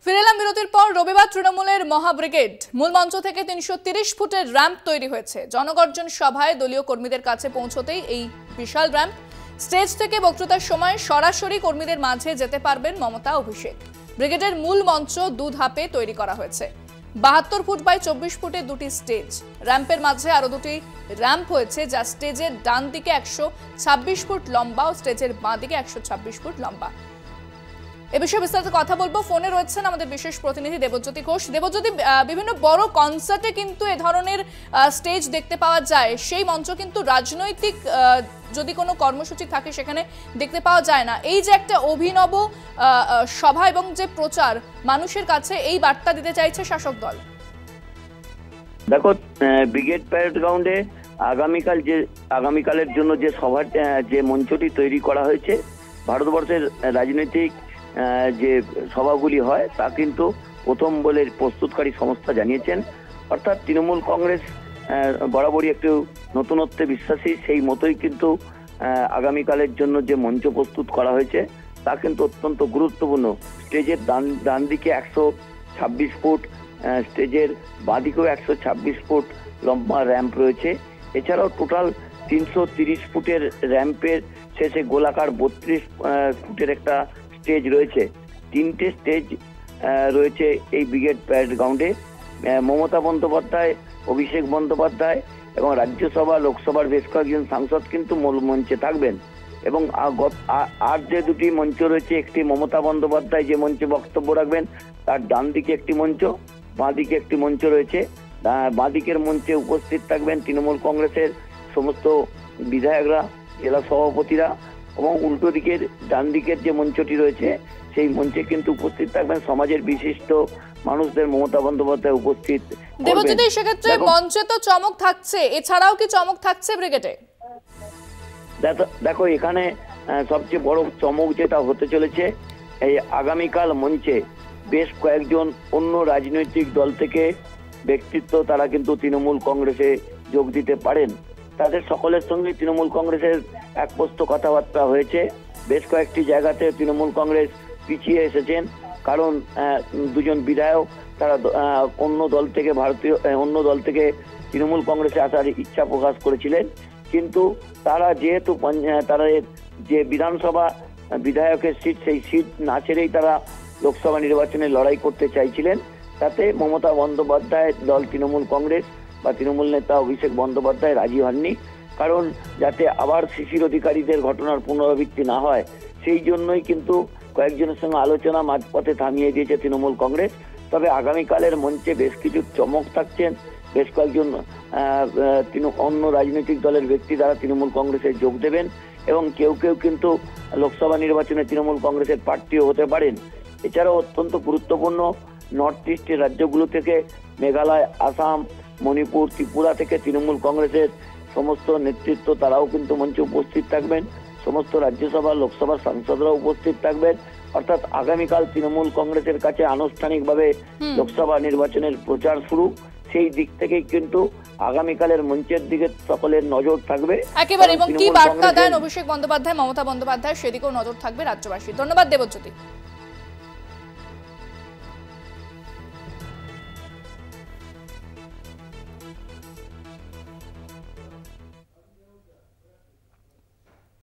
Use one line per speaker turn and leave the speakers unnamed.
ফিরেলাম বিরতির পর। রবিবার তৃণমূলের মহাব্রিগেড মূল মঞ্চ থেকে ৩৩০ ফুটের র্যাম্প তৈরি হয়েছে। জনগর্জন সভায় দলীয় কর্মীদের কাছে পৌঁছতেই এই বিশাল র্যাম্প। স্টেজ থেকে বক্তৃতার সময় সরাসরি কর্মীদের মাঝে যেতে পারবেন মমতা, অভিষেক। ব্রিগেডের মূল মঞ্চ দু ধাপে তৈরি করা হয়েছে। ৭২ ফুট বাই ২৪ ফুটে দুটি স্টেজ। র্যাম্পের মাঝে আরো দুটি র্যাম্প হয়েছে, যা স্টেজের ডান দিকে ১২৬ ফুট লম্বা ও স্টেজের বাঁ দিকে ১২৬ ফুট লম্বা। এ বিষয়ে বিস্তারিত কথা বলবো। ফোনে রয়েছেন আমাদের বিশেষ প্রতিনিধি দেবজ্যোতি ঘোষ। দেবজ্যোতি, বিভিন্ন বড় কনসার্টে কিন্তু এ ধরনের স্টেজ দেখতে পাওয়া যায়, সেই মঞ্চ কিন্তু রাজনৈতিক যদি কোনো কর্মসূচি থাকে সেখানে দেখতে পাওয়া যায় না। এই যে একটা অভিনব সভা এবং যে প্রচার, মানুষের কাছে এই বার্তা দিতে চাইছে শাসক দল।
দেখো, ব্রিগেড প্যারেড গ্রাউন্ডে আগামীকালের জন্য যে সভা, যে মঞ্চটি তৈরি করা হয়েছে, ভারতবর্ষের রাজনৈতিক যে সভাগুলি হয় তা কিন্তু প্রথম বলে প্রস্তুতকারী সংস্থা জানিয়েছেন। অর্থাৎ তৃণমূল কংগ্রেস বরাবরই একটু নতুনত্বে বিশ্বাসী, সেই মতোই কিন্তু আগামীকালের জন্য যে মঞ্চ প্রস্তুত করা হয়েছে তা কিন্তু অত্যন্ত গুরুত্বপূর্ণ। স্টেজের ডান দিকে ১২৬ ফুট, স্টেজের বাঁ দিকেও ১২৬ ফুট লম্বা র্যাম্প রয়েছে। এছাড়াও টোটাল ৩৩০ ফুটের র্যাম্পের শেষে গোলাকার ৩২ ফুটের একটা স্টেজ রয়েছে। তিনটে স্টেজ রয়েছে এই ব্রিগেড প্যারেড গ্রাউন্ডে। মমতা বন্দ্যোপাধ্যায়, অভিষেক বন্দ্যোপাধ্যায় এবং রাজ্যসভা লোকসভার বেশ কয়েকজন সাংসদ কিন্তু মূল মঞ্চে থাকবেন। এবং আর যে দুটি মঞ্চ রয়েছে, একটি মমতা বন্দ্যোপাধ্যায় যে মঞ্চে বক্তব্য রাখবেন তার ডান দিকে একটি মঞ্চ, বাঁ দিকে একটি মঞ্চ রয়েছে। বাঁ দিকের মঞ্চে উপস্থিত থাকবেন তৃণমূল কংগ্রেসের সমস্ত বিধায়করা, জেলা সভাপতিরা, এবং উল্টো দিকের ডান দিকের যে মঞ্চটি রয়েছে সেই মঞ্চে কিন্তু উপস্থিত থাকবেন সমাজের বিশিষ্ট মানুষদের। মমতা বন্দ্যোপাধ্যায় উপস্থিত।
দেবজ্যোতি, সেক্ষেত্রে মঞ্চে তো চমক থাকছে, এছাড়াও কি চমক থাকছে ব্রিগেডে?
দেখো, এখানে সবচেয়ে বড় চমক যেটা হতে চলেছে, এই আগামীকাল মঞ্চে বেশ কয়েকজন অন্য রাজনৈতিক দল থেকে ব্যক্তিত্ব তারা কিন্তু তৃণমূল কংগ্রেসে যোগ দিতে পারেন। তাদের সকলের সঙ্গে তৃণমূল কংগ্রেসের একপোস্ত কথাবার্তা হয়েছে। বেশ কয়েকটি জায়গাতে তৃণমূল কংগ্রেস পিছিয়ে এসেছেন, কারণ দুজন বিধায়ক তারা অন্য দল থেকে তৃণমূল কংগ্রেসে আসার ইচ্ছা প্রকাশ করেছিলেন। কিন্তু তারা যেহেতু তাদের যে বিধানসভা বিধায়কের সিট, সেই সিট না ছেড়েই তারা লোকসভা নির্বাচনে লড়াই করতে চাইছিলেন, তাতে মমতা বন্দ্যোপাধ্যায় দল, তৃণমূল কংগ্রেস বা তৃণমূল নেতা অভিষেক বন্দ্যোপাধ্যায় রাজি হননি। কারণ যাতে আবার শিশির অধিকারীদের ঘটনার পুনরাবৃত্তি না হয়, সেই জন্যই কিন্তু কয়েকজনের সঙ্গে আলোচনা মাঝপথে থামিয়ে দিয়েছে তৃণমূল কংগ্রেস। তবে আগামীকালের মঞ্চে বেশ কিছু চমক থাকছেন। বেশ কয়েকজন অন্য রাজনৈতিক দলের ব্যক্তি তারা তৃণমূল কংগ্রেসে যোগ দেবেন, এবং কেউ কেউ কিন্তু লোকসভা নির্বাচনে তৃণমূল কংগ্রেসের প্রার্থীও হতে পারেন। এছাড়াও অত্যন্ত গুরুত্বপূর্ণ নর্থ ইস্টের রাজ্যগুলো থেকে, মেঘালয়, আসাম, মণিপুর, ত্রিপুরা থেকে তৃণমূল কংগ্রেসের সমস্ত নেতৃত্ব তারাও কিন্তু মঞ্চে উপস্থিত থাকবেন। সমস্ত রাজ্যসভা লোকসভার সাংসদরা উপস্থিত থাকবেন। অর্থাৎ আগামীকাল তৃণমূল কংগ্রেসের কাছে আনুষ্ঠানিকভাবে লোকসভা নির্বাচনের প্রচার শুরু। সেই দিক থেকেই কিন্তু আগামীকালের মঞ্চের দিকে সকলের নজর থাকবে
একেবারে। এবং কি বার্তা দেন অভিষেক বন্দ্যোপাধ্যায়, মমতা বন্দ্যোপাধ্যায়, সেদিকেও নজর থাকবে রাজ্যবাসী। ধন্যবাদ দেবজ্যোতি।